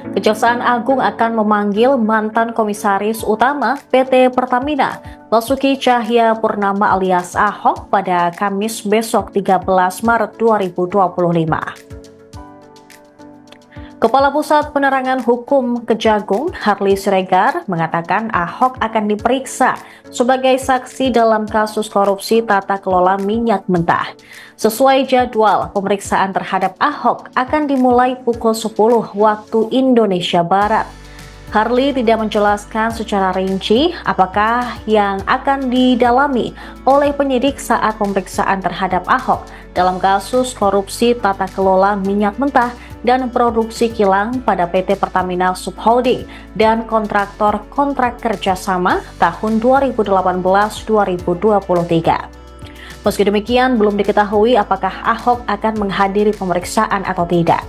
Kejaksaan Agung akan memanggil mantan Komisaris Utama PT Pertamina, Basuki Cahaya Purnama alias Ahok pada Kamis besok 13 Maret 2025. Kepala Pusat Penerangan Hukum Kejagung, Harley Siregar, mengatakan Ahok akan diperiksa sebagai saksi dalam kasus korupsi tata kelola minyak mentah. Sesuai jadwal, pemeriksaan terhadap Ahok akan dimulai pukul 10 waktu Indonesia Barat. Harley tidak menjelaskan secara rinci apakah yang akan didalami oleh penyidik saat pemeriksaan terhadap Ahok dalam kasus korupsi tata kelola minyak mentah dan produksi kilang pada PT Pertamina Subholding dan kontraktor kontrak kerjasama tahun 2018-2023. Meski demikian, belum diketahui apakah Ahok akan menghadiri pemeriksaan atau tidak.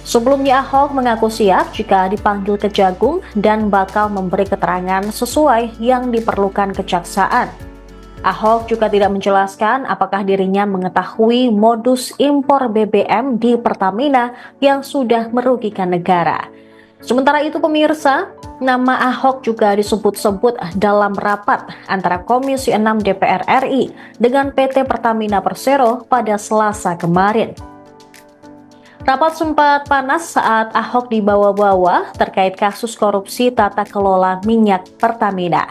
Sebelumnya Ahok mengaku siap jika dipanggil Kejagung dan bakal memberi keterangan sesuai yang diperlukan kejaksaan. Ahok juga tidak menjelaskan apakah dirinya mengetahui modus impor BBM di Pertamina yang sudah merugikan negara. Sementara itu pemirsa, nama Ahok juga disebut-sebut dalam rapat antara Komisi 6 DPR RI dengan PT Pertamina Persero pada Selasa kemarin. Rapat sempat panas saat Ahok dibawa-bawa terkait kasus korupsi tata kelola minyak Pertamina.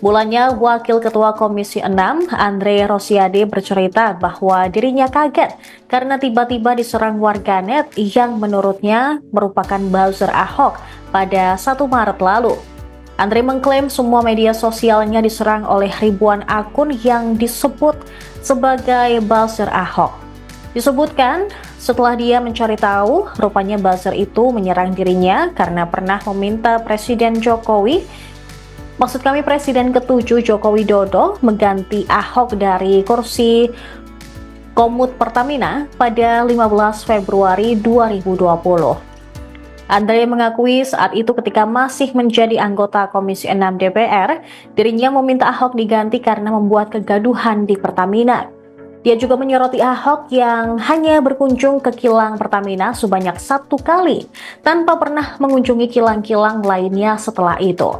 Mulanya, Wakil Ketua Komisi 6, Andre Rosiade bercerita bahwa dirinya kaget karena tiba-tiba diserang warganet yang menurutnya merupakan buzzer Ahok pada 1 Maret lalu. Andre mengklaim semua media sosialnya diserang oleh ribuan akun yang disebut sebagai buzzer Ahok. Disebutkan, setelah dia mencari tahu, rupanya buzzer itu menyerang dirinya karena pernah meminta Presiden Presiden ke-7 Joko Widodo mengganti Ahok dari kursi Komut Pertamina pada 15 Februari 2020. Andre mengakui saat itu ketika masih menjadi anggota Komisi 6 DPR, dirinya meminta Ahok diganti karena membuat kegaduhan di Pertamina. Dia juga menyoroti Ahok yang hanya berkunjung ke kilang Pertamina sebanyak 1 kali, tanpa pernah mengunjungi kilang-kilang lainnya setelah itu.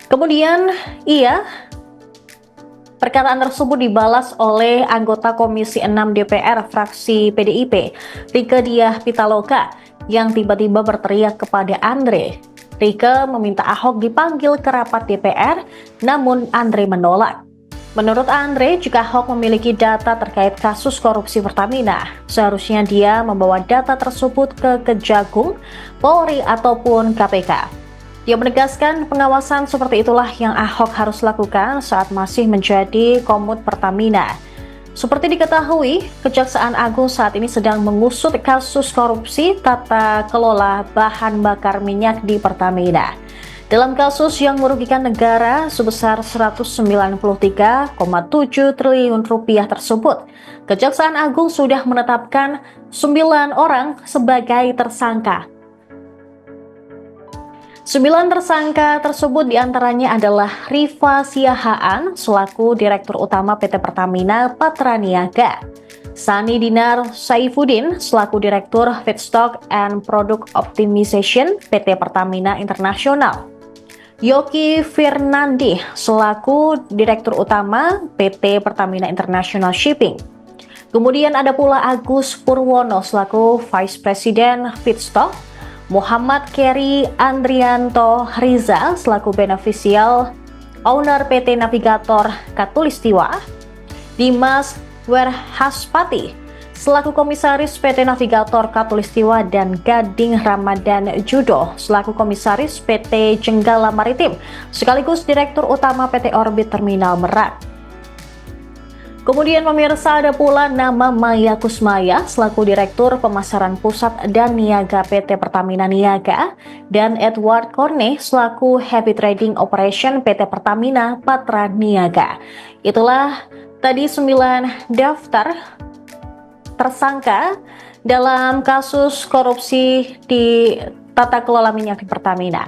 Kemudian, perkataan tersebut dibalas oleh anggota Komisi 6 DPR fraksi PDIP, Rieke Diah Pitaloka, yang tiba-tiba berteriak kepada Andre. Rieke meminta Ahok dipanggil ke rapat DPR, namun Andre menolak. Menurut Andre, jika Ahok memiliki data terkait kasus korupsi Pertamina, seharusnya dia membawa data tersebut ke Kejagung, Polri, ataupun KPK. Dia menegaskan pengawasan seperti itulah yang Ahok harus lakukan saat masih menjadi Komut Pertamina. Seperti diketahui, Kejaksaan Agung saat ini sedang mengusut kasus korupsi tata kelola bahan bakar minyak di Pertamina. Dalam kasus yang merugikan negara sebesar 193,7 triliun rupiah tersebut, Kejaksaan Agung sudah menetapkan 9 orang sebagai tersangka. 9 tersangka tersebut diantaranya adalah Rifa Siahaan selaku Direktur Utama PT Pertamina Patraniaga, Sani Dinar Saifuddin selaku Direktur Feedstock and Product Optimization PT Pertamina International, Yoki Firnandi selaku Direktur Utama PT Pertamina International Shipping. Kemudian ada pula Agus Purwono selaku Vice President Feedstock, Muhammad Keri Andrianto Riza selaku Beneficial Owner PT Navigator Katulistiwa, Dimas Werhaspati selaku Komisaris PT Navigator Katulistiwa, dan Gading Ramadan Judo selaku Komisaris PT Jenggala Maritim sekaligus Direktur Utama PT Orbit Terminal Merak. Kemudian pemirsa, ada pula nama Maya Kusmaya selaku Direktur Pemasaran Pusat dan Niaga PT Pertamina Niaga, dan Edward Corne selaku Heavy Trading Operation PT Pertamina Patra Niaga. Itulah tadi 9 daftar tersangka dalam kasus korupsi di tata kelola minyak di Pertamina.